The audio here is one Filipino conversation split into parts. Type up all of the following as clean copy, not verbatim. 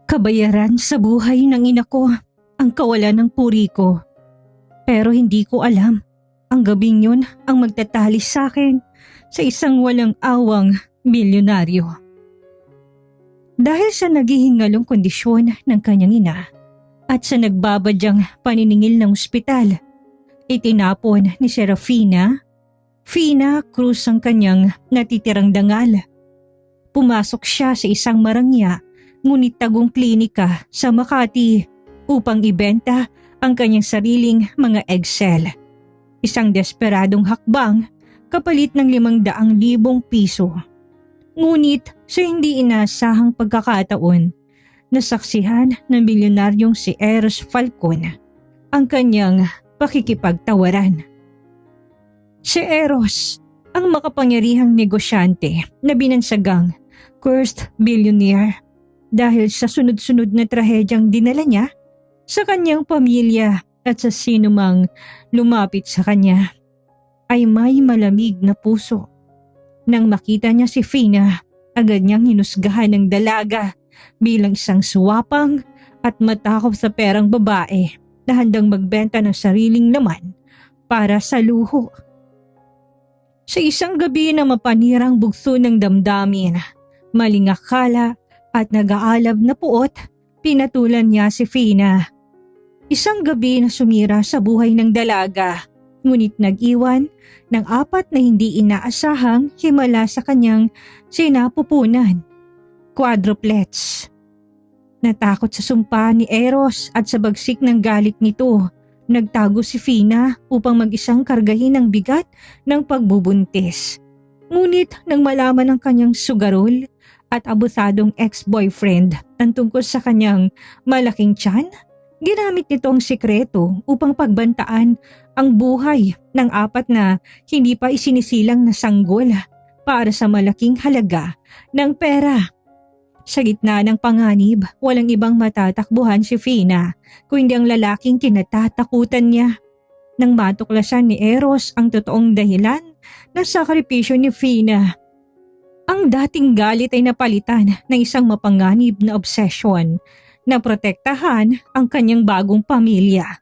Kabayaran sa buhay ng ina ko ang kawalan ng puri ko. Pero hindi ko alam, ang gabing yun ang magtatalis sa akin sa isang walang awang milyonaryo. Dahil sa naghihingalong kondisyon ng kanyang ina at sa nagbabadyang paniningil ng ospital, itinapon ni Serafina Cruz ang kanyang natitirang dangal. Pumasok siya sa isang marangya ngunit tagong klinika sa Makati upang ibenta ang kanyang sariling mga egg cell. Isang desperadong hakbang kapalit ng 500,000 piso. Ngunit sa hindi inaasahang pagkakataon, nasaksihan ng milyonaryong si Eros Falcon ang kanyang pakikipagtawaran. Si Eros, ang makapangyarihang negosyante na binansagang cursed billionaire dahil sa sunod-sunod na trahedyang dinala niya sa kanyang pamilya at sa sinumang lumapit sa kanya, ay may malamig na puso. Nang makita niya si Fina, agad niyang hinusgahan ng dalaga bilang isang suwapang at matakop sa perang babae na handang magbenta ng sariling laman para sa luho. Sa isang gabi na mapanirang bugso ng damdamin, maling akala at nag-aalab na puot, pinatulan niya si Fina. Isang gabi na sumira sa buhay ng dalaga, ngunit nag-iwan ng 4 na hindi inaasahang himala sa kanyang sinapupunan. Quadruplets. Natakot sa sumpa ni Eros at sa bagsik ng galit nito, nagtago si Fina upang mag-isang kargahin ang bigat ng pagbubuntis. Ngunit nang malaman ng kanyang sugarol at abusadong ex-boyfriend ang tungkol sa kanyang malaking tiyan, ginamit nito ang sikreto upang pagbantaan ang buhay ng 4 na hindi pa isinisilang na sanggol para sa malaking halaga ng pera. Sa gitna ng panganib, walang ibang matatakbuhan si Fina kundi ang lalaking kinatatakutan niya. Nang matuklasan ni Eros ang totoong dahilan ng sakripisyo ni Fina, ang dating galit ay napalitan ng isang mapanganib na obsesyon na protektahan ang kanyang bagong pamilya.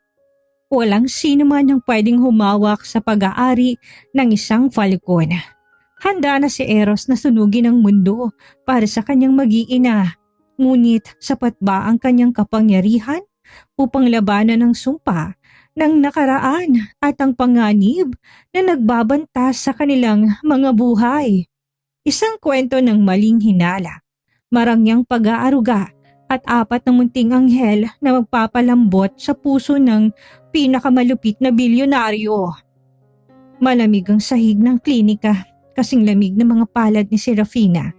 Walang sino man ang pwedeng humawak sa pag-aari ng isang Falcon. Handa na si Eros na sunugin ang mundo para sa kanyang mag-iina. Ngunit sapat ba ang kanyang kapangyarihan upang labanan ang sumpa ng nakaraan at ang panganib na nagbabantas sa kanilang mga buhay? Isang kwento ng maling hinala, marangyang pag-aaruga at 4 na munting anghel na magpapalambot sa puso ng pinakamalupit na bilyonaryo. Malamig ang sahig ng klinika, kasing lamig ng mga palad ni Serafina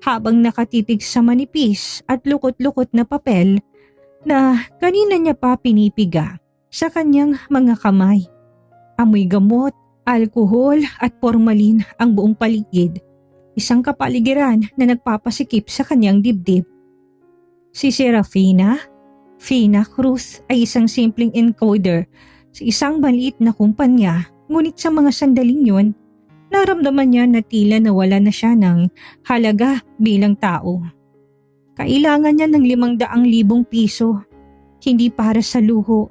habang nakatitig sa manipis at lukot-lukot na papel na kanina niya pa pinipiga sa kanyang mga kamay. Amoy gamot, alkohol at formalin ang buong paligid, isang kapaligiran na nagpapasikip sa kanyang dibdib. Si Serafina Cruz ay isang simpleng encoder sa isang maliit na kumpanya, ngunit sa mga sandaling yun, naramdaman niya na tila nawala na siya ng halaga bilang tao. Kailangan niya ng 500,000 piso, hindi para sa luho,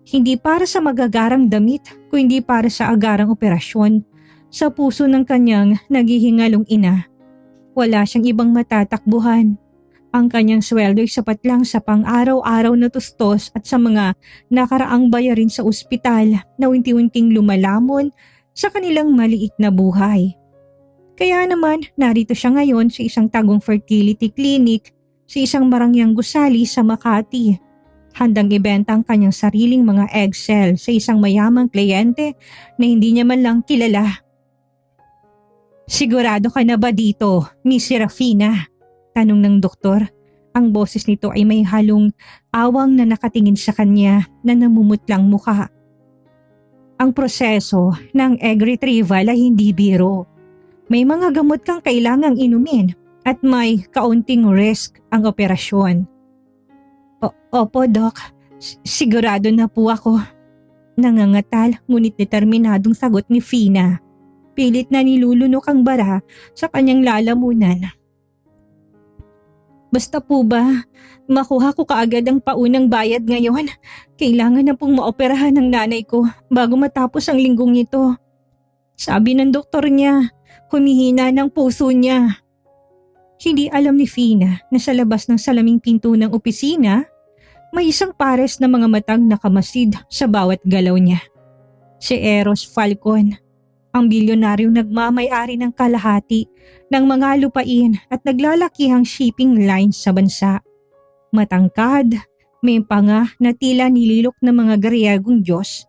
hindi para sa magagarang damit, kundi para sa agarang operasyon sa puso ng kanyang naghihingalong ina. Wala siyang ibang matatakbuhan. Ang kanyang sweldo'y sapat lang sa pang-araw-araw na tustos at sa mga nakaraang bayarin sa ospital na unti-unting lumalamon sa kanilang maliit na buhay. Kaya naman narito siya ngayon sa isang tagong fertility clinic sa isang marangyang gusali sa Makati. Handang ibenta ang kanyang sariling mga egg cell sa isang mayamang kliyente na hindi niya man lang kilala. "Sigurado ka na ba dito, Miss Serafina?" tanong ng doktor. Ang boses nito ay may halong awang na nakatingin sa kanya na namumutlang mukha. Ang proseso ng egg retrieval ay hindi biro. May mga gamot kang kailangang inumin at may kaunting risk ang operasyon. Opo, Doc. Sigurado na po ako. Nangangatal ngunit determinadong sagot ni Fina. Pilit na nilulunok ang bara sa kanyang lalamunan. Basta po ba, makuha ko kaagad ang paunang bayad ngayon. Kailangan na pong maoperahan ng nanay ko bago matapos ang linggong ito. Sabi ng doktor niya, humihina ng puso niya. Hindi alam ni Fina na sa labas ng salaming pinto ng opisina, may isang pares na mga matang nakamasid sa bawat galaw niya. Si Eros Falcon, ang bilyonaryong nagmamay-ari ng kalahati ng mga lupain at naglalakihang shipping lines sa bansa. Matangkad, may panga na tila nililok ng mga Griegong Diyos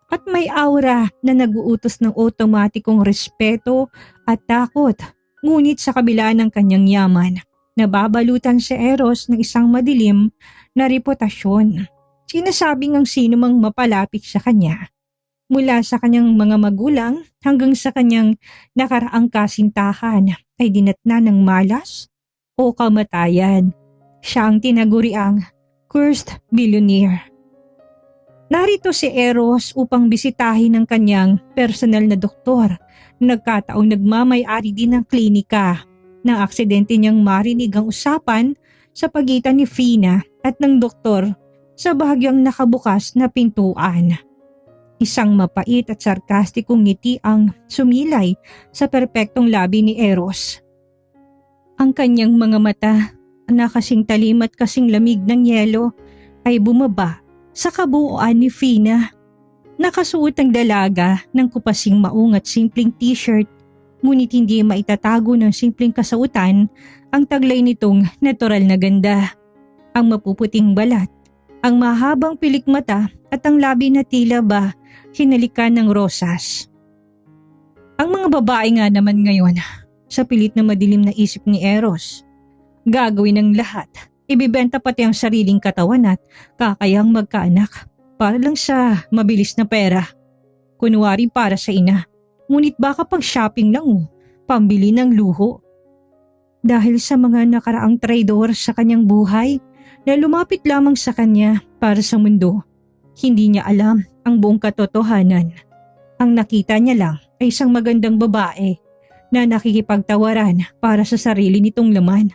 at may aura na naguutos ng otomatikong respeto at takot. Ngunit sa kabila ng kanyang yaman, nababalutan si Eros ng isang madilim na reputasyon. Sinasabing ang sino mang mapalapit sa kanya, mula sa kanyang mga magulang hanggang sa kanyang nakaraang kasintahan ay dinatna ng malas o kamatayan. Siya ang tinaguriang cursed billionaire. Narito si Eros upang bisitahin ang kanyang personal na doktor. Nagkataong nagmamay-ari din ng klinika. Nang aksidente niyang marinig ang usapan sa pagitan ni Fina at ng doktor sa bahagyang nakabukas na pintuan. Isang mapait at sarkastikong ngiti ang sumilay sa perpektong labi ni Eros. Ang kanyang mga mata na kasing talim at kasing lamig ng yelo ay bumaba sa kabuuan ni Fina. Nakasuot ang dalaga ng kupasing maung at simpleng t-shirt, ngunit hindi maitatago ng simpleng kasautan ang taglay nitong natural na ganda. Ang mapuputing balat, ang mahabang pilik mata at ang labi na tila ba hinalikan ng rosas. Ang mga babae nga naman ngayon, sa pilit na madilim na isip ni Eros, gagawin ng lahat, ibibenta pati ang sariling katawan at kakayang magkaanak para lang sa mabilis na pera. Kunwari para sa ina, ngunit baka pang shopping lang pambili ng luho. Dahil sa mga nakaraang traidor sa kanyang buhay na lumapit lamang sa kanya para sa mundo, hindi niya alam ang buong katotohanan. Ang nakita niya lang ay isang magandang babae na nakikipagtawaran para sa sarili nitong laman.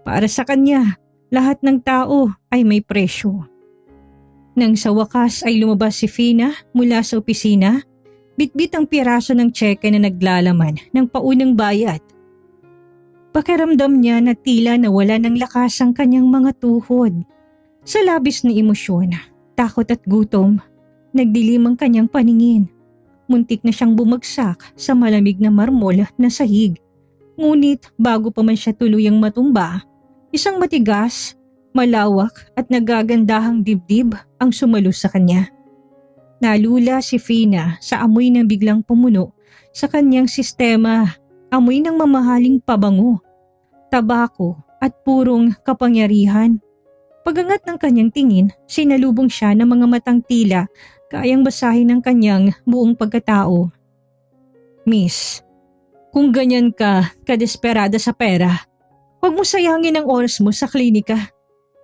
Para sa kanya, lahat ng tao ay may presyo. Nang sa wakas ay lumabas si Fina mula sa opisina, bitbit ang piraso ng tseke na naglalaman ng paunang bayad. Pakiramdam niya na tila nawala ng lakas ang kanyang mga tuhod. Sa labis na emosyon, takot at gutom, nagdilim ang kanyang paningin. Muntik na siyang bumagsak sa malamig na marmol na sahig. Ngunit bago pa man siya tuluyang matumba, isang matigas, malawak at nagagandahang dibdib ang sumalo sa kanya. Nalula si Fina sa amoy na biglang pumuno sa kanyang sistema, amoy ng mamahaling pabango, tabako at purong kapangyarihan. Pagangat ng kanyang tingin, sinalubong siya ng mga matang tila kayang basahin ng kanyang buong pagkatao. Miss, kung ganyan ka kadesperada sa pera, huwag mo sayangin ang oras mo sa klinika.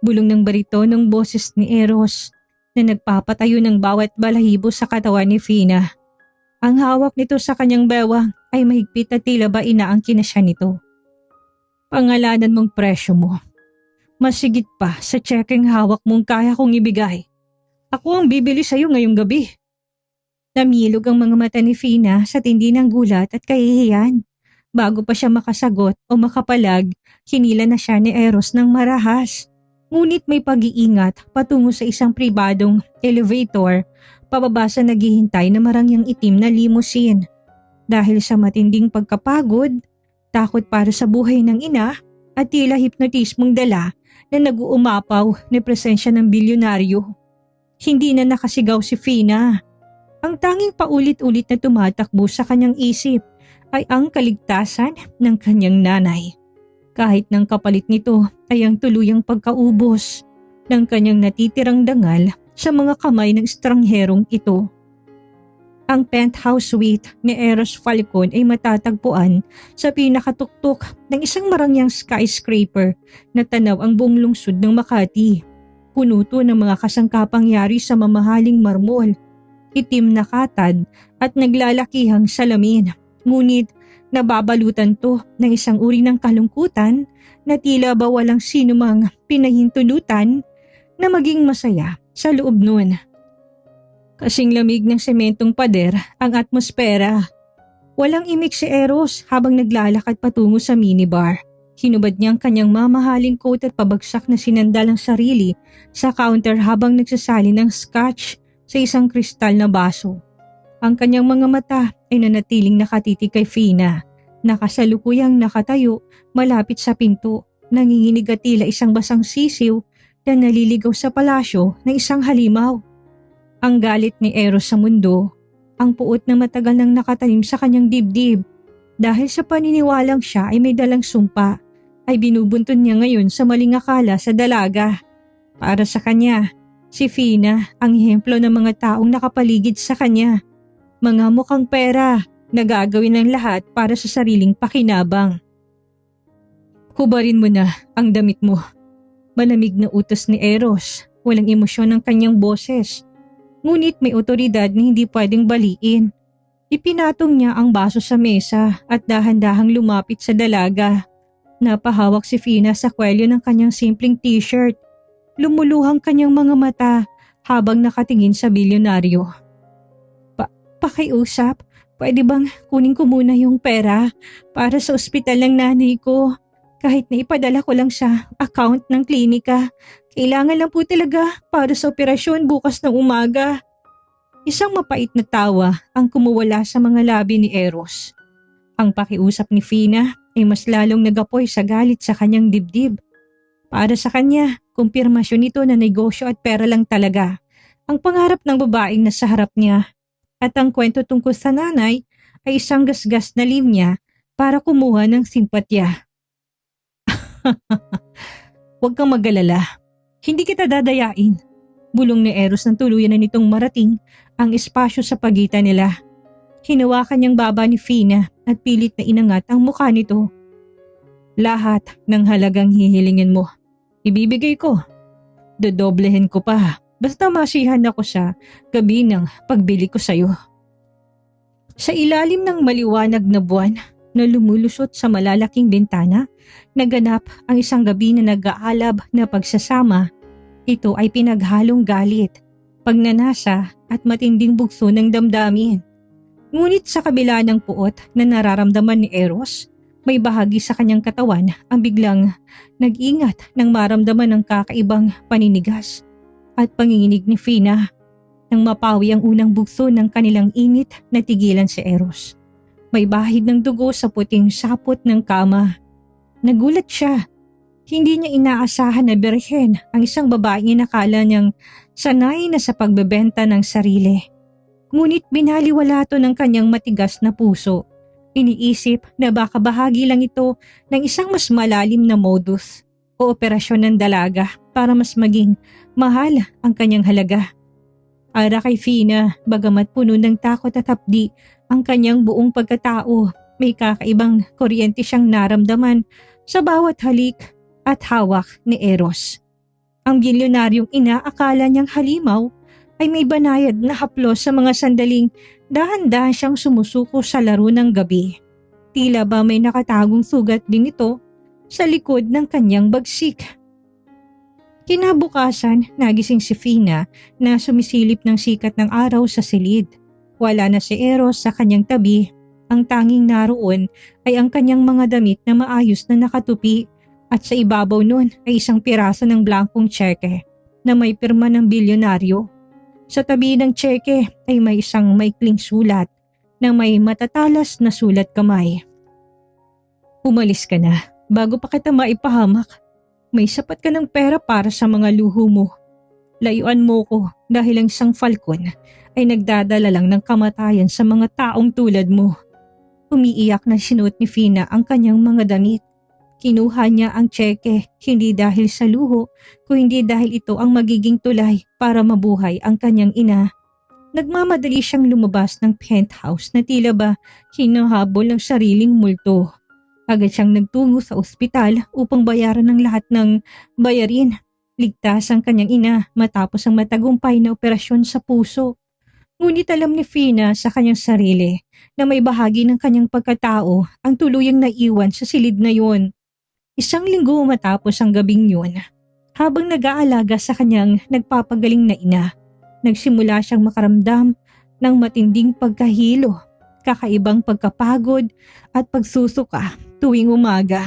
Bulong ng barito ng boses ni Eros na nagpapatayo ng bawat balahibo sa katawan ni Fina. Ang hawak nito sa kanyang bewang ay mahigpit at tila ba inaangkin na siya nito. Pangalanan mong presyo mo. Masigit pa sa tsekeng hawak mong kaya kong ibigay. Ako ang bibili sa iyo ngayong gabi. Namilog ang mga mata ni Fina sa tindi ng gulat at kahihiyan. Bago pa siya makasagot o makapalag, hinila na siya ni Eros ng marahas. Ngunit may pag-iingat patungo sa isang pribadong elevator pababa sa naghihintay na marangyang itim na limousine. Dahil sa matinding pagkapagod, takot para sa buhay ng ina at tila hipnotismong dala na nag-uumapaw na presensya ng bilyonaryo. Hindi na nakasigaw si Fina. Ang tanging paulit-ulit na tumatakbo sa kanyang isip ay ang kaligtasan ng kanyang nanay. Kahit ng kapalit nito ay ang tuluyang pagkaubos ng kanyang natitirang dangal sa mga kamay ng estrangherong ito. Ang penthouse suite ni Eros Falcon ay matatagpuan sa pinakatuktok ng isang marangyang skyscraper na tanaw ang buong lungsod ng Makati. Puno to ng mga kasangkapangyari sa mamahaling marmol, itim na katad at naglalakihang salamin. Ngunit Nababalutan to ng isang uri ng kalungkutan na tila ba walang sinumang pinahintulutan na maging masaya sa loob nun. Kasing lamig ng sementong pader ang atmosfera. Walang imik si Eros habang naglalakad patungo sa minibar. Hinubad niya ang kanyang mamahaling coat at pabagsak na sinandal ang sarili sa counter habang nagsasali ng scotch sa isang kristal na baso. Ang kanyang mga mata ay nanatiling nakatitig kay Fina. Nakasalukuyang nakatayo malapit sa pinto, nanginginig at tila isang basang sisiw na naliligaw sa palasyo ng isang halimaw. Ang galit ni Eros sa mundo, ang puot na matagal nang nakatanim sa kanyang dibdib. Dahil sa paniniwalang siya ay may dalang sumpa, ay binubuntun niya ngayon sa maling akala sa dalaga. Para sa kanya, si Fina ang ehemplo ng mga taong nakapaligid sa kanya. Mga mukhang pera na gagawin ng lahat para sa sariling pakinabang. Hubarin mo na ang damit mo. Malamig na utos ni Eros, walang emosyon ng kanyang boses. Ngunit may otoridad na hindi pwedeng baliin. Ipinatong niya ang baso sa mesa at dahan-dahang lumapit sa dalaga. Napahawak si Fina sa kwelyo ng kanyang simpleng t-shirt. Lumuluhang kanyang mga mata habang nakatingin sa bilyonaryo. Pakiusap, pwede bang kunin ko muna yung pera para sa ospital ng nanay ko? Kahit na ipadala ko lang sa account ng klinika. Kailangan lang po talaga para sa operasyon bukas ng umaga. Isang mapait na tawa ang kumuwala sa mga labi ni Eros. Ang pakiusap ni Fina ay mas lalong nagapoy sa galit sa kanyang dibdib. Para sa kanya, kumpirmasyon ito na negosyo at pera lang talaga ang pangarap ng babaeng nasa harap niya. At ang kwento tungkol sa nanay ay isang gasgas na linya para kumuha ng simpatya. Huwag kang mag-alala. Hindi kita dadayain. Bulong ni Eros nang tuluyan na nitong marating ang espasyo sa pagitan nila. Hinawakan niyang baba ni Fina at pilit na inangat ang mukha nito. Lahat ng halagang hihilingin mo, ibibigay ko. Dodoblehin ko pa. Basta masihan ako sa gabi ng pagbili ko sa'yo. Sa ilalim ng maliwanag na buwan na lumulusot sa malalaking bintana, naganap ang isang gabi na nag-aalab na pagsasama. Ito ay pinaghalong galit, pagnanasa at matinding bugso ng damdamin. Ngunit sa kabila ng puot na nararamdaman ni Eros, may bahagi sa kanyang katawan ang biglang nag-ingat nang maramdaman ng kakaibang paninigas at panginginig ni Fina. Nang mapawi ang unang bugso ng kanilang init, natigilan si Eros. May bahid ng dugo sa puting sapot ng kama. Nagulat siya. Hindi niya inaasahan na birhen ang isang babaeng inakala niyang sanay na sa pagbebenta ng sarili. Ngunit binaliwala ito ng kanyang matigas na puso. Iniisip na baka bahagi lang ito ng isang mas malalim na modus o operasyon ng dalaga para mas maging mahal ang kanyang halaga. Para kay Fina, bagamat puno ng takot at hapdi ang kanyang buong pagkatao, may kakaibang kuryente siyang naramdaman sa bawat halik at hawak ni Eros. Ang bilyonaryong inaakala niyang halimaw ay may banayad na haplos sa mga sandaling dahan-dahan siyang sumusuko sa laro ng gabi. Tila ba may nakatagong sugat din ito sa likod ng kanyang bagsik. Kinabukasan, nagising si Fina na sumisilip ng sikat ng araw sa silid. Wala na si Eros sa kanyang tabi. Ang tanging naroon ay ang kanyang mga damit na maayos na nakatupi at sa ibabaw nun ay isang piraso ng blankong tseke na may pirma ng bilyonaryo. Sa tabi ng tseke ay may isang maikling sulat na may matatalas na sulat kamay. Umalis ka na bago pa kita maipahamak. May sapat ka ng pera para sa mga luho mo. Layuan mo ko dahil ang isang falcon ay nagdadala lang ng kamatayan sa mga taong tulad mo. Umiiyak na sinuot ni Fina ang kanyang mga damit. Kinuha niya ang tseke hindi dahil sa luho, kundi dahil ito ang magiging tulay para mabuhay ang kanyang ina. Nagmamadali siyang lumabas ng penthouse na tila ba hinahabol ng sariling multo. Agad siyang nagtungo sa ospital upang bayaran ng lahat ng bayarin. Ligtas ang kanyang ina matapos ang matagumpay na operasyon sa puso. Ngunit alam ni Fina sa kanyang sarili na may bahagi ng kanyang pagkatao ang tuluyang naiwan sa silid na yun. Isang linggo matapos ang gabing yun, habang nag-aalaga sa kanyang nagpapagaling na ina, nagsimula siyang makaramdam ng matinding pagkahilo, kakaibang pagkapagod at pagsusuka tuwing umaga.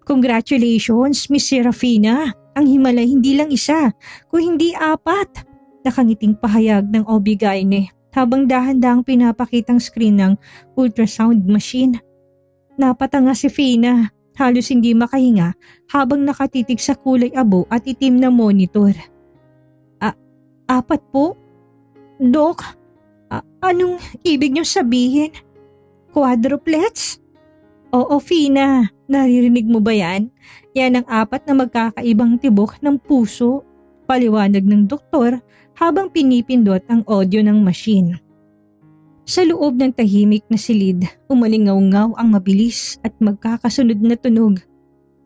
Congratulations, Miss Serafina! Ang himala hindi lang isa, kung hindi 4. Nakangiting pahayag ng OB-GYN habang dahan-dahang pinapakitang screen ng ultrasound machine. Napatanga si Fina, halos hindi makahinga habang nakatitig sa kulay abo at itim na monitor. 4 po? Dok, anong ibig niyo sabihin? Quadruplets? Oo, Fina, naririnig mo ba yan? Yan ang 4 na magkakaibang tibok ng puso. Paliwanag ng doktor habang pinipindot ang audio ng machine. Sa loob ng tahimik na silid, umalingaw-ngaw ang mabilis at magkakasunod na tunog.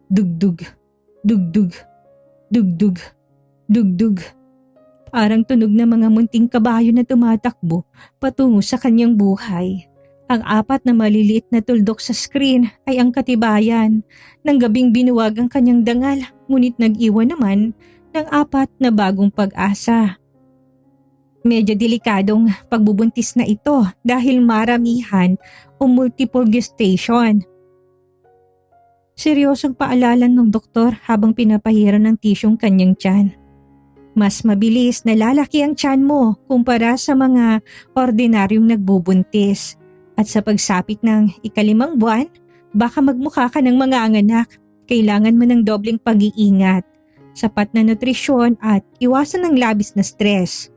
Dugdug, dugdug, dugdug, dugdug. Parang tunog ng mga munting kabayo na tumatakbo patungo sa kanyang buhay. Ang 4 na maliliit na tuldok sa screen ay ang katibayan ng gabing binuwag ang kanyang dangal, ngunit nag-iwan naman ng 4 na bagong pag-asa. Medyo delikadong pagbubuntis na ito dahil maramihan o multiple gestation. Seryosong paalala ng doktor habang pinapahira ng tisyong kanyang tiyan. Mas mabilis na lalaki ang tiyan mo kumpara sa mga ordinaryong nagbubuntis. At sa pagsapit ng 5 buwan, baka magmukha ka ng mga anganak. Kailangan mo ng dobleng pag-iingat, sapat na nutrisyon at iwasan ng labis na stress.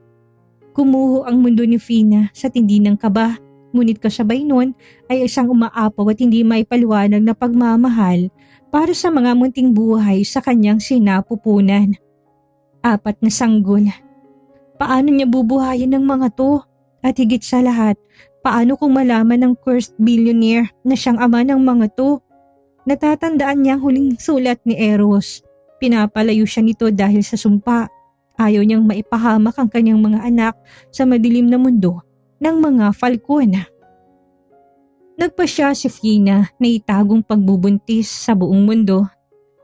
Kumuho ang mundo ni Fina sa tindi ng kaba, ngunit kasabay nun ay isang umaapaw at hindi may paliwanag na pagmamahal para sa mga munting buhay sa kanyang sinapupunan. 4 na sanggol. Paano niya bubuhayin ng mga to? At higit sa lahat, paano kung malaman ng cursed billionaire na siyang ama ng mga to? Natatandaan niya ang huling sulat ni Eros. Pinapalayo siya nito dahil sa sumpa. Ayaw niyang maipahamak ang kanyang mga anak sa madilim na mundo ng mga falcon. Nagpasya si Fina na itagong pagbubuntis sa buong mundo.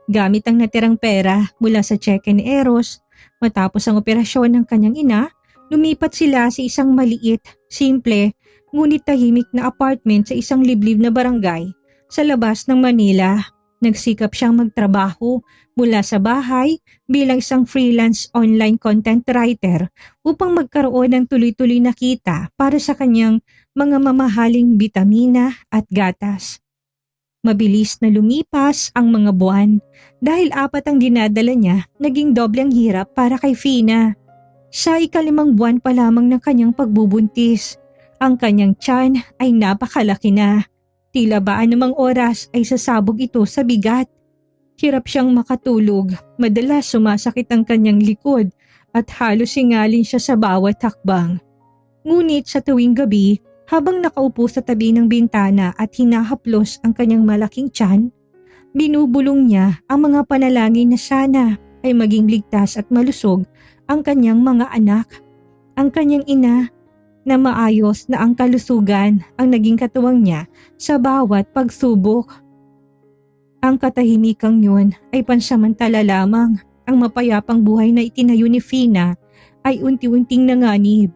Gamit ang natirang pera mula sa cheque ni Eros, matapos ang operasyon ng kanyang ina, lumipat sila sa isang maliit, simple, ngunit tahimik na apartment sa isang liblib na barangay sa labas ng Manila. Nagsikap siyang magtrabaho mula sa bahay bilang isang freelance online content writer upang magkaroon ng tuloy-tuloy na kita para sa kanyang mga mamahaling bitamina at gatas. Mabilis na lumipas ang mga buwan dahil 4 ang dinadala niya, naging dobleng hirap para kay Fina. Sa 5 buwan pa lamang ng kanyang pagbubuntis, ang kanyang tiyan ay napakalaki na. Tila ba anumang oras ay sasabog ito sa bigat. Hirap siyang makatulog, madalas sumasakit ang kanyang likod at halos singalin siya sa bawat hakbang. Ngunit sa tuwing gabi, habang nakaupo sa tabi ng bintana at hinahaplos ang kanyang malaking tiyan, binubulong niya ang mga panalangin na sana ay maging ligtas at malusog ang kanyang mga anak. Ang kanyang ina na maayos na ang kalusugan ang naging katuwang niya sa bawat pagsubok. Ang katahimikang yun ay pansamantala lamang. Ang mapayapang buhay na itinayo ni Fina ay unti-unting nanganib.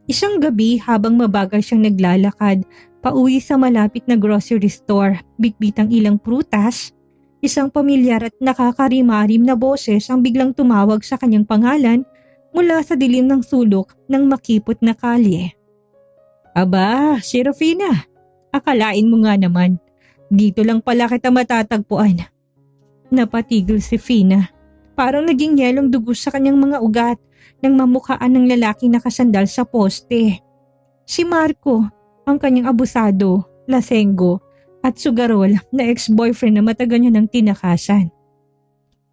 Isang gabi habang mabagal siyang naglalakad, pauwi sa malapit na grocery store, bitbitang ilang prutas, isang pamilyar at nakakarimarim na boses ang biglang tumawag sa kanyang pangalan mula sa dilim ng sulok ng makipot na kalye. Aba, Serafina, akalain mo nga naman, dito lang pala kita matatagpuan. Napatigil si Fina. Parang naging yelong dugo sa kanyang mga ugat nang mamukhaan ng lalaki nakasandal sa poste. Si Marco, ang kanyang abusado, lasenggo at sugarol na ex-boyfriend na matagal niya ng tinakasan.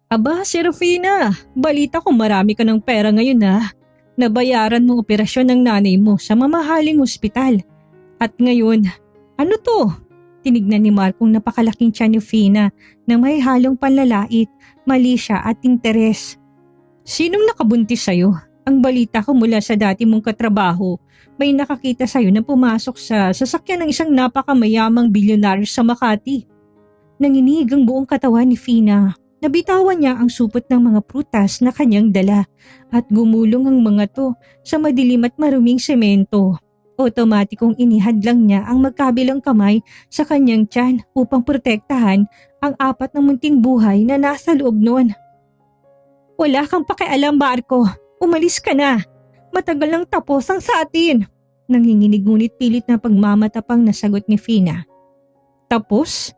Aba, Serafina, balita ko marami ka ng pera ngayon na. Nabayaran mong operasyon ng nanay mo sa mamahaling ospital. At ngayon, ano to? Tinignan ni Markong napakalaking tiyan ni Fina na may halong panlalait, mali siya at interes. Sinong nakabuntis sa'yo? Ang balita ko mula sa dati mong katrabaho, may nakakita sa'yo na pumasok sa sasakyan ng isang napakamayamang bilyonaryo sa Makati. Nanginig ang buong katawan ni Fina. Nabitawan niya ang supot ng mga prutas na kanyang dala at gumulong ang mga to sa madilim at maruming semento. Otomatikong inihadlang niya ang magkabilang kamay sa kanyang tiyan upang protektahan ang 4 na munting buhay na nasa loob noon. Wala kang pakialam, Marco. Umalis ka na. Matagal nang tapos ang sa atin. Nanginginig ngunit pilit na pagmamatapang na sagot ni Fina. Tapos?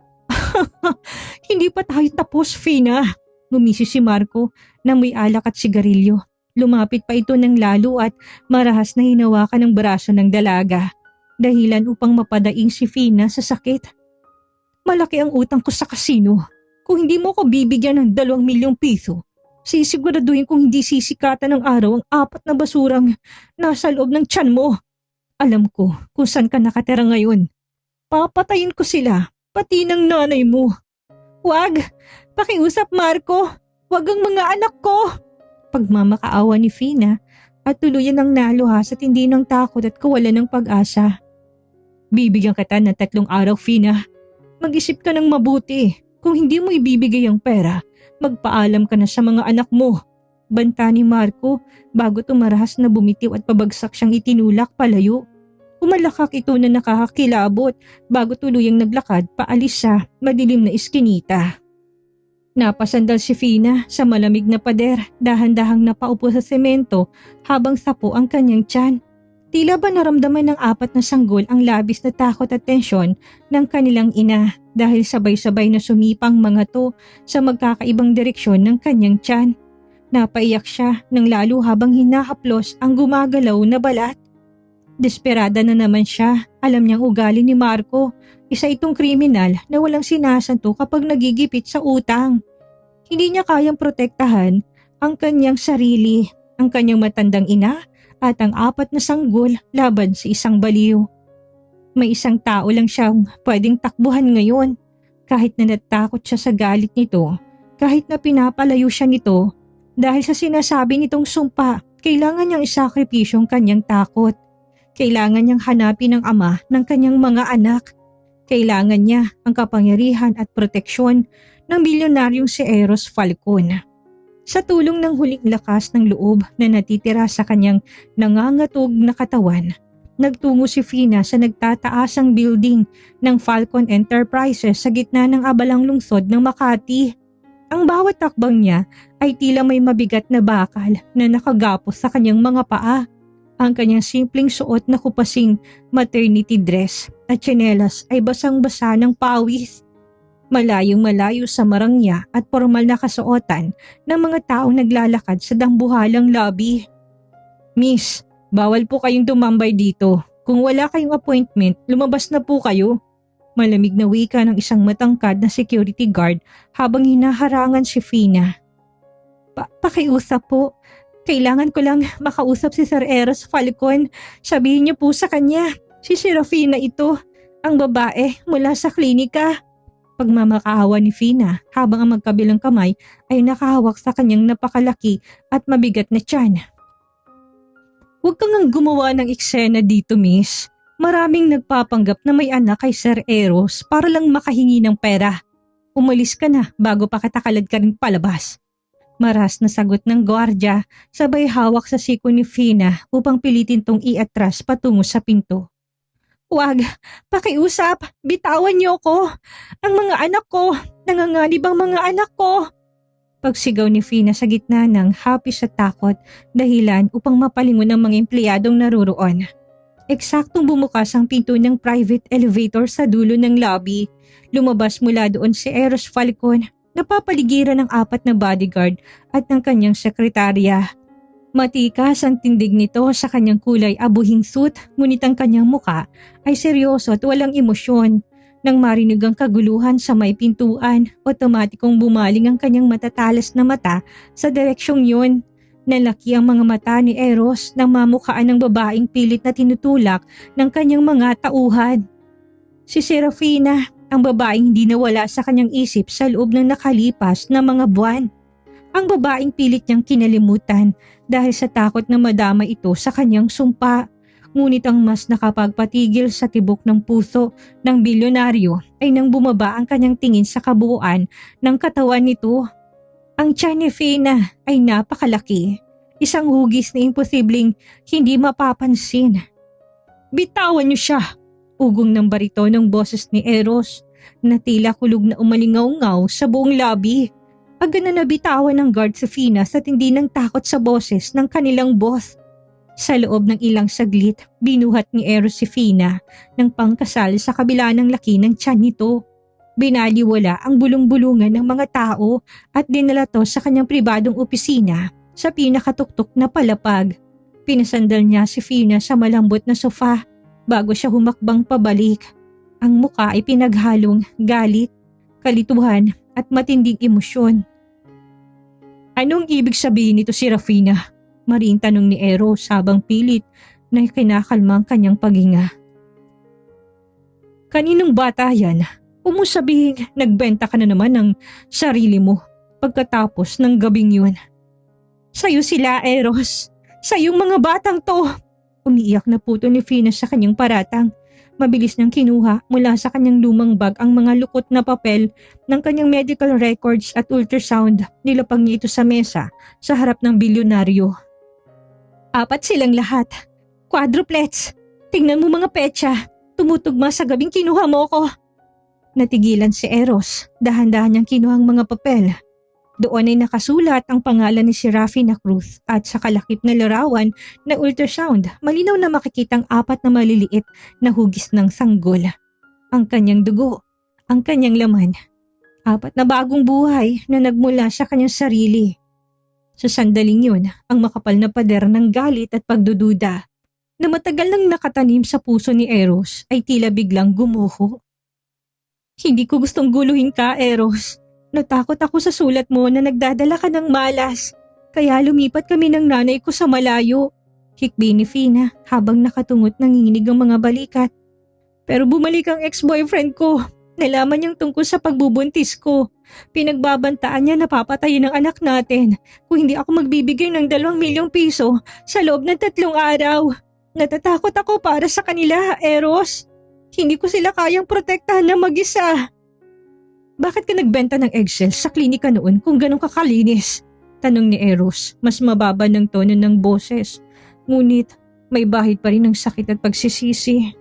Hindi pa tayo tapos, Fina. Ngumisi si Marco na may alak at sigarilyo. Lumapit pa ito ng lalo at marahas na hinawakan ng braso ng dalaga. Dahilan upang mapadaing si Fina sa sakit. Malaki ang utang ko sa kasino. Kung hindi mo ko bibigyan ng 2 milyong piso, sisiguraduhin kong hindi sisikatan ng araw ang 4 na basurang nasa loob ng tiyan mo. Alam ko kung saan ka nakatira ngayon. Papatayin ko sila, pati ng nanay mo. Wag! Pakiusap, Marco! Wag ang mga anak ko! Pagmamakaawa ni Fina at tuluyan ng naluhas at hindi ng takot at kawalan ng pag-asa. Bibigyan kita ng 3 araw, Fina. Mag-isip ka ng mabuti. Kung hindi mo ibibigay ang pera, magpaalam ka na sa mga anak mo. Banta ni Marco bago tumarahas na bumitiw at pabagsak siyang itinulak palayo. Umalakak ito na nakakakilabot bago tuluyang naglakad paalis sa madilim na iskinita. Napasandal si Fina sa malamig na pader, dahan-dahang napaupo sa semento habang sapo ang kanyang tiyan. Tila ba naramdaman ng 4 na sanggol ang labis na takot at tensyon ng kanilang ina dahil sabay-sabay na sumipang mga to sa magkakaibang direksyon ng kanyang tiyan. Napaiyak siya ng lalo habang hinahaplos ang gumagalaw na balat. Desperada na naman siya. Alam niyang ugali ni Marco. Isa itong kriminal na walang sinasanto kapag nagigipit sa utang. Hindi niya kayang protektahan ang kanyang sarili, ang kanyang matandang ina at ang 4 na sanggol laban sa isang baliw. May isang tao lang siyang pwedeng takbuhan ngayon. Kahit na natakot siya sa galit nito, kahit na pinapalayo siya nito, dahil sa sinasabi nitong sumpa, kailangan niyang isakripisyo ang kanyang takot. Kailangan niyang hanapin ang ama ng kanyang mga anak. Kailangan niya ang kapangyarihan at proteksyon ng bilyonaryong si Eros Falcon. Sa tulong ng huling lakas ng loob na natitira sa kanyang nangangatog na katawan, nagtungo si Fina sa nagtataasang building ng Falcon Enterprises sa gitna ng abalang lungsod ng Makati. Ang bawat takbang niya ay tila may mabigat na bakal na nakagapos sa kanyang mga paa. Ang kanyang simpleng suot na kupasing maternity dress at tsinelas ay basang-basa ng pawis. Malayong-malayo sa marangya at formal na kasuotan ng mga taong naglalakad sa dambuhalang lobby. Miss, bawal po kayong tumambay dito. Kung wala kayong appointment, lumabas na po kayo. Malamig na wika ng isang matangkad na security guard habang hinaharangan si Fina. Pakiusap po. Kailangan ko lang makausap si Sir Eros Falcon. Sabihin niyo po sa kanya, si Serafina ito, ang babae mula sa klinika. Pagmamakaawa ni Fina habang ang magkabilang kamay ay nakahawak sa kanyang napakalaki at mabigat na tiyan. Huwag kang ang gumawa ng eksena dito, miss. Maraming nagpapanggap na may anak kay Sir Eros para lang makahingi ng pera. Umalis ka na bago pa katakalad ka rin palabas. Maras na sagot ng gwardya, sabay hawak sa siko ni Fina upang pilitin tong iatras patungo sa pinto. Wag, pakiusap, bitawan niyo ko. Ang mga anak ko, nanganganib ang mga anak ko. Pagsigaw ni Fina sa gitna ng hapis at takot, dahilan upang mapalingon ang mga empleyadong naruroon. Eksaktong bumukas ang pinto ng private elevator sa dulo ng lobby. Lumabas mula doon si Eros Falcon, napapaligiran ng 4 na bodyguard at ng kanyang sekretarya. Matikas ang tindig nito sa kanyang kulay abuhing suit, ngunit ang kanyang muka ay seryoso at walang emosyon. Nang marinig ang kaguluhan sa may pintuan, otomatikong bumaling ang kanyang matatalas na mata sa direksyong yun. Nalaki ang mga mata ni Eros nang mamukhaan ng babaeng pilit na tinutulak ng kanyang mga tauhan. Si Serafina, ang babaeng hindi nawala sa kanyang isip sa loob ng nakalipas na mga buwan. Ang babaeng pilit niyang kinalimutan dahil sa takot na madama ito sa kanyang sumpa. Ngunit ang mas nakapagpatigil sa tibok ng puso ng bilyonaryo ay nang bumaba ang kanyang tingin sa kabuuan ng katawan nito. Ang tiyan ni Fina ay napakalaki, isang hugis na imposibleng hindi mapapansin. "Bitawan niyo siya!" Ugong ng baritonong boses ni Eros na tila kulog na umalingaw-ngaw sa buong lobby. Agad na nabitawan ng guard si Fina sa tindi ng takot sa boses ng kanilang boss. Sa loob ng ilang saglit, binuhat ni Eros si Fina ng pangkasal sa kabila ng laki ng tiyan nito. Binaliwala ang bulong-bulungan ng mga tao at dinala to sa kanyang pribadong opisina sa pinakatuktok na palapag. Pinasandal niya si Fina sa malambot na sofa bago siya humakbang pabalik. Ang muka ay pinaghalong galit, kalituhan at matinding emosyon. "Anong ibig sabihin nito, Serafina?" Maring tanong ni Eros habang pilit na kinakalma ang kanyang paghinga. "Kaninong bata yan? Huwag mo sabihing nagbenta ka na naman ng sarili mo pagkatapos ng gabing yun." "Sa'yo sila, Eros. Sa'yong mga batang to." Umiiyak na puto ni Fina sa kanyang paratang. Mabilis niyang kinuha mula sa kanyang lumang bag ang mga lukot na papel ng kanyang medical records at ultrasound. Nilapag niya ito sa mesa sa harap ng bilyonaryo. "4 silang lahat. Quadruplets. Tingnan mo mga petsa. Tumutugma sa gabing kinuha mo ko." Natigilan si Eros. Dahan-dahan niyang kinuha ang mga papel. Doon ay nakasulat ang pangalan ni Serafina Cruz at sa kalakip na larawan na ultrasound, malinaw na makikitang 4 na maliliit na hugis ng sanggol. Ang kanyang dugo, ang kanyang laman. 4 na bagong buhay na nagmula sa kanyang sarili. Sa sandaling yun, ang makapal na pader ng galit at pagdududa na matagal nang nakatanim sa puso ni Eros ay tila biglang gumuho. "Hindi ko gustong guluhin ka, Eros. Natakot ako sa sulat mo na nagdadala ka ng malas. Kaya lumipat kami ng nanay ko sa malayo." Hikbi ni Fina habang nakatungot nanginginig ang mga balikat. "Pero bumalik ang ex-boyfriend ko. Nalaman niyang tungkol sa pagbubuntis ko. Pinagbabantaan niya na papatayin ang anak natin kung hindi ako magbibigay ng 2 milyong piso sa loob ng 3 araw. Natatakot ako para sa kanila, Eros. Hindi ko sila kayang protektahan na mag-isa." "Bakit ka nagbenta ng eggshells sa klinika noon kung ganun kakalinis?" Tanong ni Eros, mas mababa ng tono ng boses. Ngunit may bahid pa rin ng sakit at pagsisisi.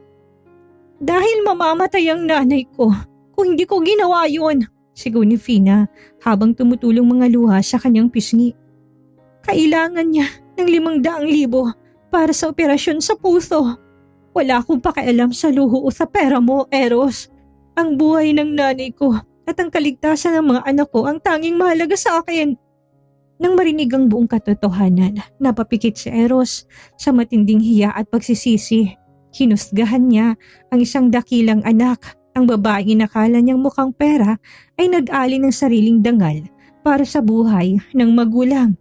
"Dahil mamamatay ang nanay ko kung hindi ko ginawa yun," sigaw ni Fina habang tumutulong mga luha sa kanyang pisngi. "Kailangan niya ng 500,000 para sa operasyon sa puso. Wala akong pakialam sa luho o sa pera mo, Eros. Ang buhay ng nanay ko at ang kaligtasan ng mga anak ko ang tanging mahalaga sa akin." Nang marinig ang buong katotohanan, napapikit si Eros sa matinding hiya at pagsisisi. Hinusgahan niya ang isang dakilang anak. Ang babaeng inakala niyang mukhang pera ay nag-ali ng sariling dangal para sa buhay ng magulang.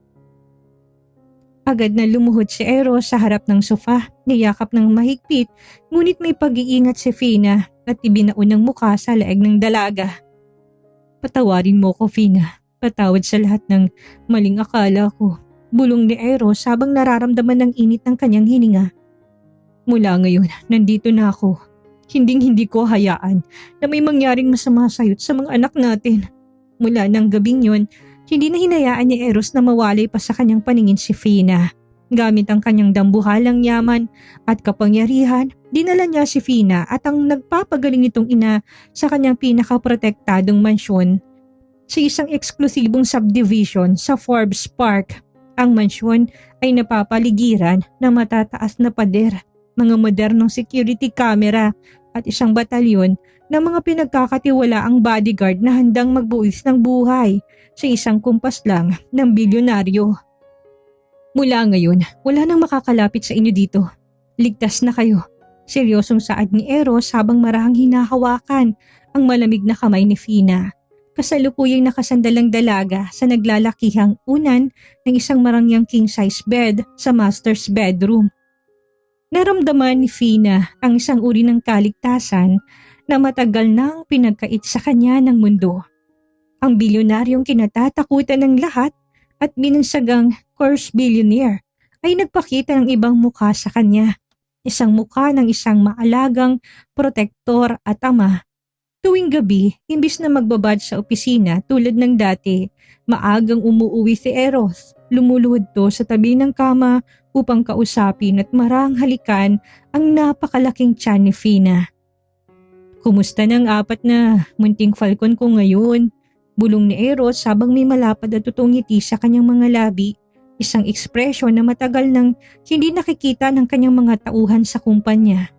Agad na lumuhod si Eros sa harap ng sofa, niyakap ng mahigpit, ngunit may pag-iingat si Fina at ibinaon ang mukha sa leeg ng dalaga. "Patawarin mo ko, Fina. Patawad sa lahat ng maling akala ko." Bulong ni Eros habang nararamdaman ng init ng kanyang hininga. "Mula ngayon, nandito na ako. Hinding-hindi ko hayaan na may mangyaring masama sa'yo at sa mga anak natin." Mula ng gabing yun, hindi na hinayaan ni Eros na mawalay pa sa kanyang paningin si Fina. Gamit ang kanyang dambuhalang yaman at kapangyarihan, dinala niya si Fina at ang nagpapagaling nitong ina sa kanyang pinakaprotektadong mansyon sa isang eksklusibong subdivision sa Forbes Park. Ang mansyon ay napapaligiran ng matataas na pader, mga modernong security camera at isang batalyon ng mga pinagkakatiwalaang bodyguard na handang magbuwis ng buhay sa isang kumpas lang ng bilyonaryo. "Mula ngayon, wala nang makakalapit sa inyo dito. Ligtas na kayo." Seryosong saad ni Eros habang marahang hinahawakan ang malamig na kamay ni Fina. Kasalukuyang nakasandalang dalaga sa naglalakihang unan ng isang marangyang king-size bed sa master's bedroom. Naramdaman ni Fina ang isang uri ng kaligtasan na matagal nang pinagkait sa kanya ng mundo. Ang bilyonaryong kinatatakutan ng lahat at binansagang course billionaire ay nagpakita ng ibang mukha sa kanya. Isang mukha ng isang maalagang protektor at ama. Tuwing gabi, imbis na magbabad sa opisina tulad ng dati, maagang umuuwi si Eros. Lumuluhod to sa tabi ng kama upang kausapin at maranghalikan ang napakalaking tiyan ni Fina. Kumusta ng apat na munting falcon ko ngayon? Bulong ni Eros habang may malapad at tutong ngiti sa kanyang mga labi. Isang ekspresyon na matagal nang hindi nakikita ng kanyang mga tauhan sa kumpanya.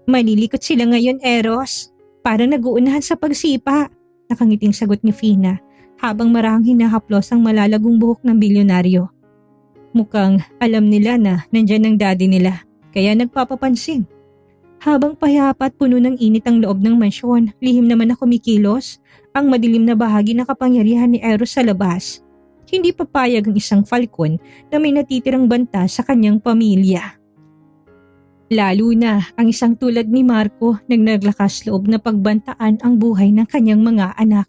Malilikot sila ngayon, Eros. Parang nag-uunahan sa pagsipa. Nakangiting sagot ni Fina habang marahang hinahaplos ang malalagong buhok ng bilyonaryo. Mukhang alam nila na nandyan ang daddy nila, kaya nagpapapansin. Habang payapa at puno ng init ang loob ng mansyon, lihim naman na kumikilos ang madilim na bahagi ng kapangyarihan ni Eros sa labas. Hindi papayag ang isang falcon na may natitirang banta sa kanyang pamilya. Lalo na ang isang tulad ni Marco naglakas loob na pagbantaan ang buhay ng kanyang mga anak.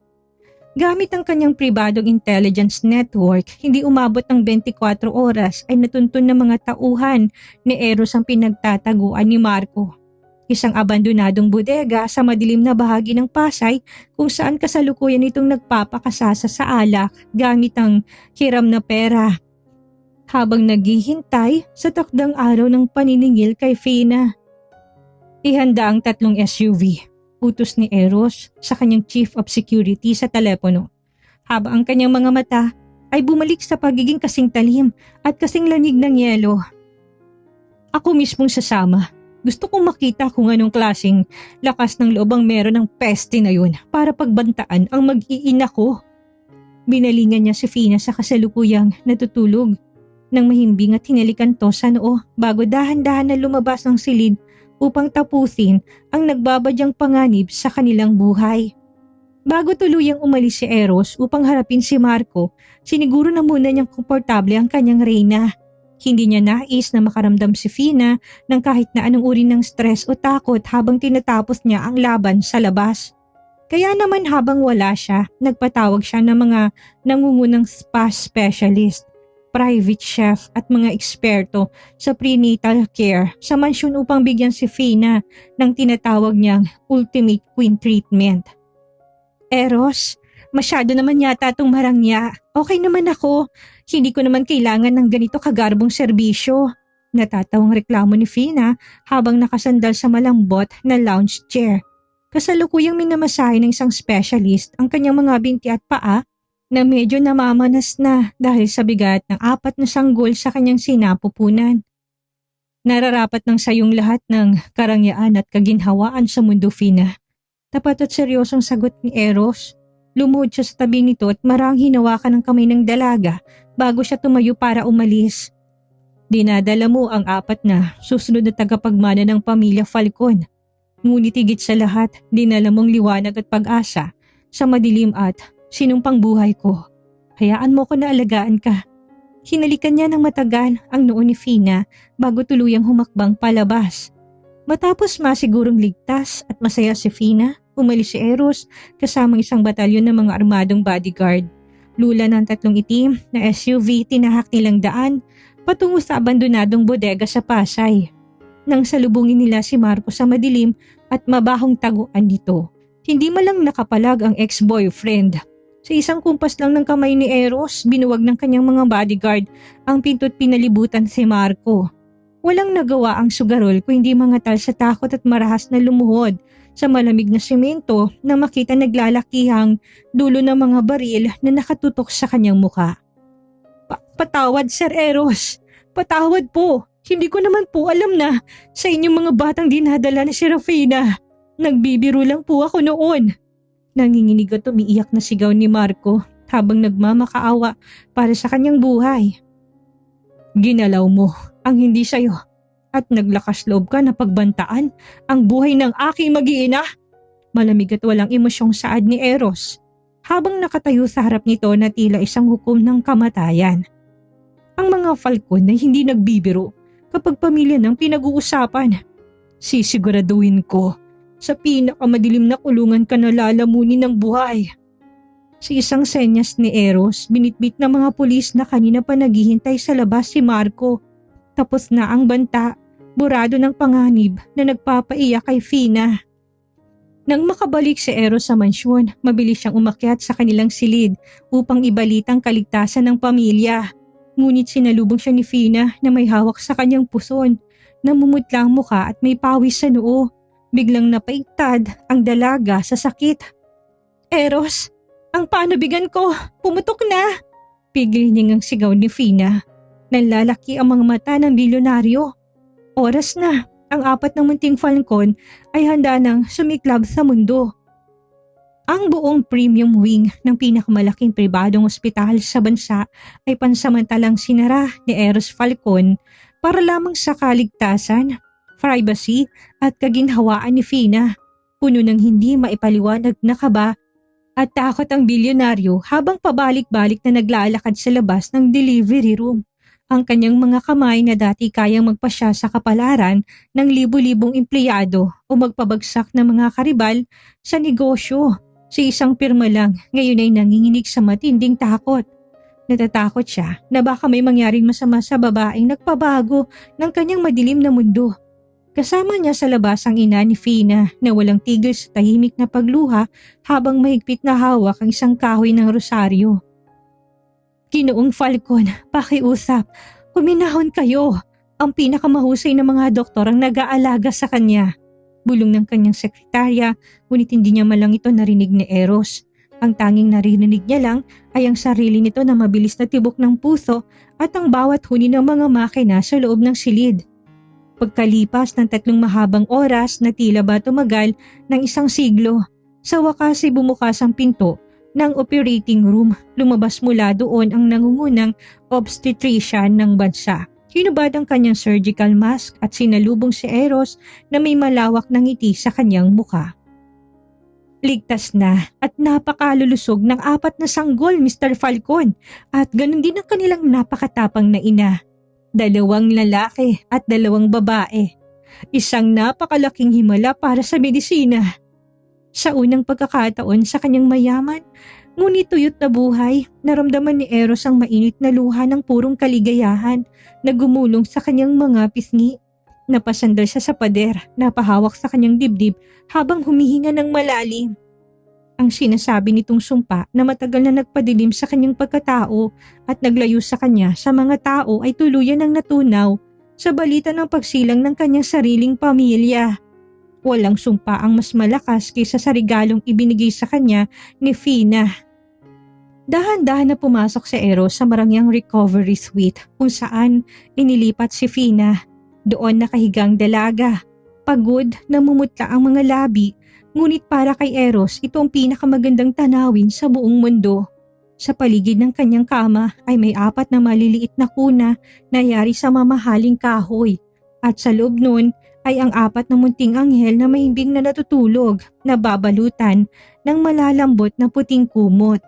Gamit ang kanyang pribadong intelligence network, hindi umabot ng 24 oras ay natuntun ng mga tauhan ni Eros ang pinagtataguan ni Marco. Isang abandonadong bodega sa madilim na bahagi ng Pasay kung saan kasalukuyan itong nagpapakasasa sa alak gamit ang hiram na pera. Habang naghihintay sa takdang araw ng paniningil kay Fina. Ihanda ang 3 SUV, utos ni Eros sa kanyang chief of security sa telepono. Habang ang kanyang mga mata ay bumalik sa pagiging kasing talim at kasing lanig ng yelo. Ako mismong sasama. Gusto kong makita kung anong klaseng lakas ng loob ang meron ng peste na yun para pagbantaan ang mag-iina ko. Binalingan niya si Fina sa kasalukuyang natutulog. Nang mahimbing at hinalikan to sa noo bago dahan-dahan na lumabas ng silid upang tapusin ang nagbabadyang panganib sa kanilang buhay. Bago tuluyang umalis si Eros upang harapin si Marco, siniguro na muna niyang komportable ang kanyang reyna. Hindi niya nais na makaramdam si Fina ng kahit na anong uri ng stress o takot habang tinatapos niya ang laban sa labas. Kaya naman habang wala siya, nagpatawag siya ng mga nangungunang spa specialist, private chef at mga eksperto sa prenatal care sa mansyon upang bigyan si Fina ng tinatawag niyang ultimate queen treatment. Eros, masyado naman yata itong marangya. Okay naman ako. Hindi ko naman kailangan ng ganito kagarbong serbisyo. Natatawang reklamo ni Fina habang nakasandal sa malambot na lounge chair. Kasalukuyang minamasahe ng isang specialist ang kanyang mga binti at paa na medyo namamanas na dahil sa bigat ng 4 na sanggol sa kanyang sinapupunan. Nararapat ng sayong lahat ng karangyaan at kaginhawaan sa mundo, Fina. Tapat at seryosong sagot ni Eros. Lumuhod siya sa tabi nito at marang hinawakan ng kamay ng dalaga bago siya tumayo para umalis. Dinadala mo ang 4 na susunod na tagapagmana ng pamilya Falcon. Ngunit higit sa lahat, dinala mong liwanag at pag-asa sa madilim at sinumpang buhay ko. Hayaan mo ko na alagaan ka. Hinalikan niya ng matagal ang noo ni Fina bago tuluyang humakbang palabas. Matapos masigurong ligtas at masaya si Fina, umalis si Eros kasama isang batalyon ng mga armadong bodyguard. Lula ng 3 itim na SUV tinahak nilang daan patungo sa abandonadong bodega sa Pasay. Nang salubungin nila si Marco sa madilim at mabahong taguan nito, hindi malang nakapalag ang ex-boyfriend. Sa isang kumpas lang ng kamay ni Eros, binuwag ng kanyang mga bodyguard ang pinto't pinalibutan si Marco. Walang nagawa ang sugarol kung hindi mangatal sa takot at marahas na lumuhod sa malamig na semento na makita naglalakihang dulo ng mga baril na nakatutok sa kanyang muka. Patawad, Sir Eros. Patawad po. Hindi ko naman po alam na sa inyong mga batang dinadala ni Serafina. Nagbibiro lang po ako noon. Nanginginig at umiiyak na sigaw ni Marco habang nagmamakaawa para sa kanyang buhay. Ginalaw mo ang hindi sa'yo at naglakas loob ka na pagbantaan ang buhay ng aking mag-iina. Malamig at walang emosyong saad ni Eros habang nakatayo sa harap nito na tila isang hukom ng kamatayan. Ang mga Falcon na hindi nagbibiro kapag pamilya ng pinag-uusapan. Sisiguraduhin ko sa pinakamadilim na kulungan ka na lalamunin ng buhay. Sa isang senyas ni Eros, binitbit ng mga pulis na kanina pa naghihintay sa labas si Marco. Tapos na ang banta, burado ng panganib na nagpapaiyak kay Fina. Nang makabalik si Eros sa mansyon, mabilis siyang umakyat sa kanilang silid upang ibalitang kaligtasan ng pamilya. Ngunit sinalubong siya ni Fina na may hawak sa kanyang puson. Namumutla ang muka at may pawis sa noo. Biglang napaigtad ang dalaga sa sakit. "Eros, ang panubigan ko, pumutok na!" Pigil ningang sigaw ni Fina. Nanlalaki ang mga mata ng bilyonaryo. Oras na, ang 4 ng munting falcon ay handa nang sumiklab sa mundo. Ang buong premium wing ng pinakamalaking pribadong ospital sa bansa ay pansamantalang sinara ni Eros Falcon para lamang sa kaligtasan, privacy at kaginhawaan ni Fina. Puno ng hindi maipaliwanag na kaba at takot ang bilyonaryo habang pabalik-balik na naglalakad sa labas ng delivery room. Ang kanyang mga kamay na dati kayang magpasya sa kapalaran ng libu-libong empleyado o magpabagsak ng mga karibal sa negosyo. Sa isang pirma lang, ngayon ay nanginginig sa matinding takot. Natatakot siya na baka may mangyaring masama sa babaeng nagpabago ng kanyang madilim na mundo. Kasama niya sa labas ang ina ni Fina na walang tigil sa tahimik na pagluha habang mahigpit na hawak ang isang kahoy ng rosaryo. "Ginoong Falcon, pakiusap, huminahon kayo. Ang pinakamahusay na mga doktor ang nag-aalaga sa kanya." Bulong ng kanyang sekretarya, ngunit hindi niya malang ito narinig ni Eros. Ang tanging narinig niya lang ay ang sarili nito na mabilis na tibok ng puso at ang bawat huni ng mga makina sa loob ng silid. Pagkalipas ng 3 mahabang oras na tila ba tumagal ng 1 siglo, sa wakas ay bumukas ang pinto ng operating room. Lumabas mula doon ang nangungunang obstetrician ng bansa. Hinubad ang kanyang surgical mask at sinalubong si Eros na may malawak na ngiti sa kanyang muka. "Ligtas na at napakalulusog ng 4 na sanggol, Mr. Falcon, at ganun din ang kanilang napakatapang na ina. 2 lalaki at 2 babae. Isang napakalaking himala para sa medisina." Sa unang pagkakataon sa kanyang mayaman, ngunit tuyot na buhay, naramdaman ni Eros ang mainit na luha ng purong kaligayahan na gumulong sa kanyang mga pisngi. Napasandal siya sa pader, napahawak sa kanyang dibdib habang humihinga ng malalim. Ang sinasabi nitong sumpa na matagal na nagpadilim sa kanyang pagkatao at naglayo sa kanya sa mga tao ay tuluyan ng natunaw sa balita ng pagsilang ng kanyang sariling pamilya. Walang sumpa ang mas malakas kaysa sa regalong ibinigay sa kanya ni Fina. Dahan-dahan na pumasok si Eros sa marangyang recovery suite kung saan inilipat si Fina. Doon nakahigang dalaga. Pagod, namumutla ang mga labi, ngunit para kay Eros ito ang pinakamagandang tanawin sa buong mundo. Sa paligid ng kanyang kama ay may 4 na maliliit na kuna na yari sa mamahaling kahoy. At sa loob nun ay ang 4 na munting anghel na mahimbing na natutulog na babalutan ng malalambot na puting kumot.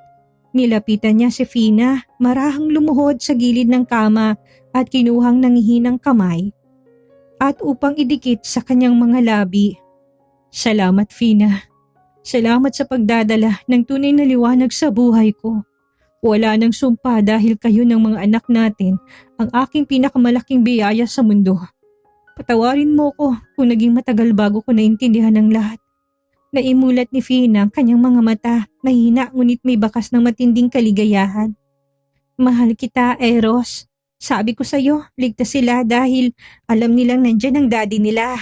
Nilapitan niya si Fina, marahang lumuhod sa gilid ng kama at kinuhang nangihinang kamay at upang idikit sa kanyang mga labi. "Salamat, Fina. Salamat sa pagdadala ng tunay na liwanag sa buhay ko. Wala nang sumpa dahil kayo ng mga anak natin ang aking pinakamalaking biyaya sa mundo. Patawarin mo ko kung naging matagal bago ko naintindihan ang lahat." Naimulat ni Fina ang kanyang mga mata, mahina ngunit may bakas ng matinding kaligayahan. "Mahal kita, Eros. Sabi ko sa'yo, ligtas sila dahil alam nilang nandyan ang daddy nila.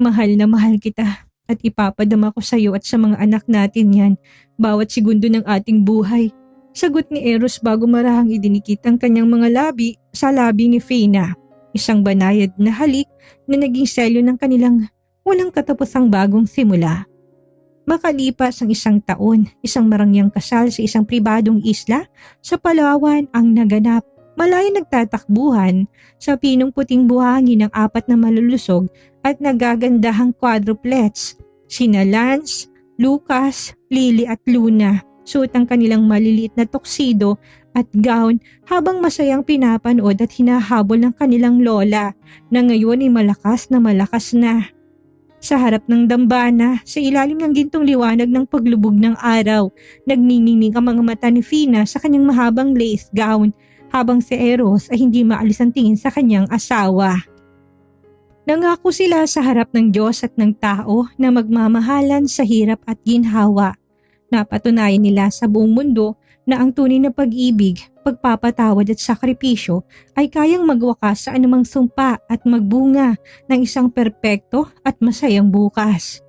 Mahal na mahal kita at ipapadama ko sa'yo at sa mga anak natin yan bawat segundo ng ating buhay." Sagot ni Eros bago marahang idinikit ang kanyang mga labi sa labi ni Fina. Isang banayad na halik na naging selyo ng kanilang walang katapusang bagong simula. Makalipas ang 1 taon, isang marangyang kasal sa isang pribadong isla sa Palawan ang naganap. Malayo nagtatakbuhan sa pinong puting buhangin ng 4 na malulusog at nagagandahang quadruplets. Sina Lance, Lucas, Lily at Luna. Suot ang kanilang maliliit na tuxedo at gown habang masayang pinapanood at hinahabol ng kanilang lola na ngayon ay malakas na. Sa harap ng dambana, sa ilalim ng gintong liwanag ng paglubog ng araw, nagniningning ang mga mata ni Fina sa kanyang mahabang lace gown habang si Eros ay hindi maalis ang tingin sa kanyang asawa. Nangako sila sa harap ng Diyos at ng tao na magmamahalan sa hirap at ginhawa. Napatunayan nila sa buong mundo na ang tunay na pag-ibig, pagpapatawad at sakripisyo ay kayang magwakas sa anumang sumpa at magbunga ng isang perpekto at masayang bukas.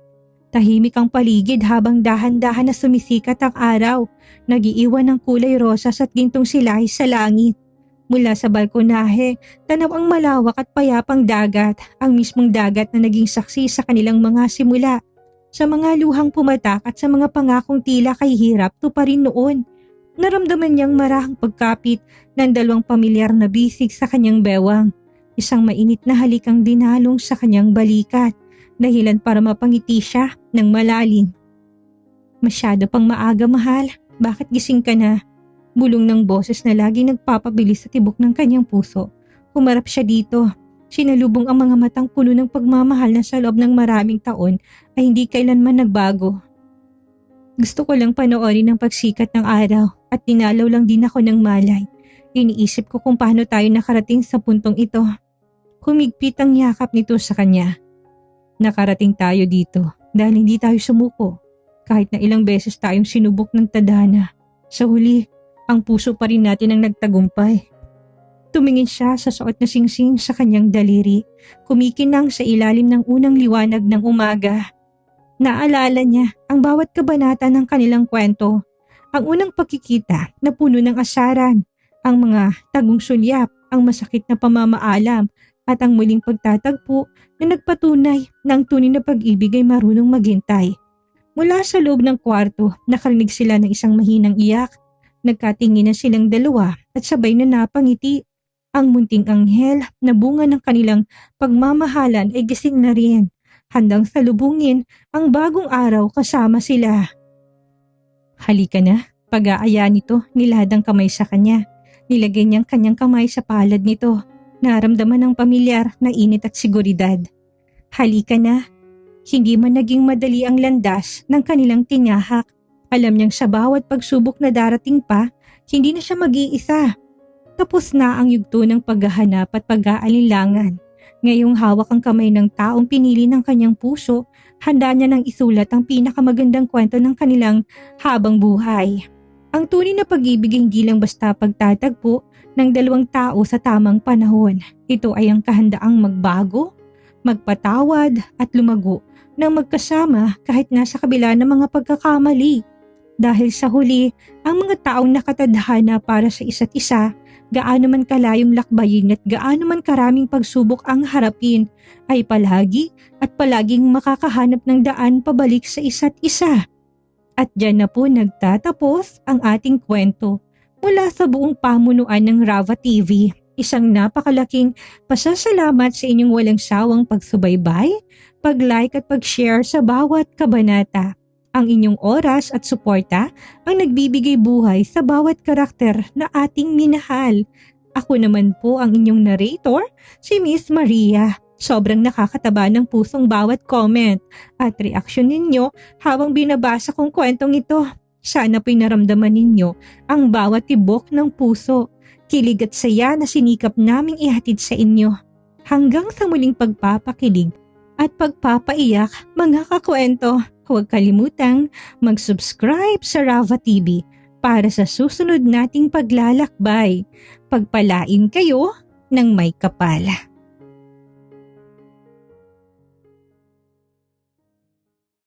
Tahimik ang paligid habang dahan-dahan na sumisikat ang araw, nagiiwan ng kulay rosas at gintong silay sa langit. Mula sa balkonahe, tanaw ang malawak at payapang dagat, ang mismong dagat na naging saksi sa kanilang mga simula. Sa mga luhang pumatak at sa mga pangakong tila kay hirap tuparin noon. Naramdaman niyang marahang pagkapit ng dalawang pamilyar na bisig sa kanyang bewang. Isang mainit na halikang dinalong sa kanyang balikat, dahilan para mapangiti siya ng malalim. Masyado pang maaga, mahal. Bakit gising ka na? Bulong ng boses na laging nagpapabilis sa tibok ng kanyang puso. Humarap siya dito. Sinalubong ang mga matang puno ng pagmamahal na sa loob ng maraming taon ay hindi kailanman nagbago. Gusto ko lang panoorin ang pagsikat ng araw at dinalaw lang din ako ng malay. Iniisip ko kung paano tayo nakarating sa puntong ito. Humigpit ang yakap nito sa kanya. Nakarating tayo dito dahil hindi tayo sumuko. Kahit na ilang beses tayong sinubok ng tadhana. Sa huli, ang puso pa rin natin ang nagtagumpay. Tumingin siya sa suot na singsing sa kanyang daliri, kumikinang sa ilalim ng unang liwanag ng umaga. Naalala niya ang bawat kabanata ng kanilang kwento, ang unang pagkikita na puno ng asaran, ang mga tagong sulyap, ang masakit na pamamaalam, at ang muling pagtatagpo na nagpatunay na ang tunay na pag-ibig ay marunong maghintay. Mula sa loob ng kwarto, nakarinig sila ng isang mahinang iyak. Nagkatingin na silang dalawa at sabay na napangiti. Ang munting anghel na bunga ng kanilang pagmamahalan ay gising na rin, handang salubungin ang bagong araw kasama sila. Halika na, pag-aaya nito, nilahad kamay sa kanya. Nilagay niyang kanyang kamay sa palad nito. Naramdaman ng pamilyar na init at seguridad. Halika na. Hindi man naging madali ang landas ng kanilang tinahak. Alam niyang sa bawat pagsubok na darating pa, hindi na siya mag-iisa. Tapos na ang yugto ng paghahanap at pag-aalinlangan. Ngayong hawak ang kamay ng taong pinili ng kanyang puso, handa niya nang isulat ang pinakamagandang kwento ng kanilang habang buhay. Ang tunay na pag-ibig hindi lang basta pagtatagpo ng dalawang tao sa tamang panahon. Ito ay ang kahandaang magbago, magpatawad at lumago nang magkasama kahit nasa kabila ng mga pagkakamali. Dahil sa huli, ang mga taong nakatadhana para sa isa't isa, gaano man kalayong lakbayin at gaano man karaming pagsubok ang harapin, ay palagi at palaging makakahanap ng daan pabalik sa isa't isa. At dyan na po nagtatapos ang ating kwento mula sa buong pamunuan ng Rava TV. Isang napakalaking pasasalamat sa inyong walang sawang pagsubaybay, pag-like at pag-share sa bawat kabanata. Ang inyong oras at suporta ang nagbibigay buhay sa bawat karakter na ating minahal. Ako naman po ang inyong narrator, si Miss Maria. Sobrang nakakataba ng pusong bawat comment at reaksyon ninyo habang binabasa kong kwentong ito. Sana po'y naramdaman ninyo ang bawat tibok ng puso, kilig at saya na sinikap naming ihatid sa inyo. Hanggang sa muling pagpapakilig at pagpapaiyak, mga kakwento. Huwag kalimutang mag-subscribe sa Rava TV para sa susunod nating paglalakbay. Pagpalain kayo ng may kapal.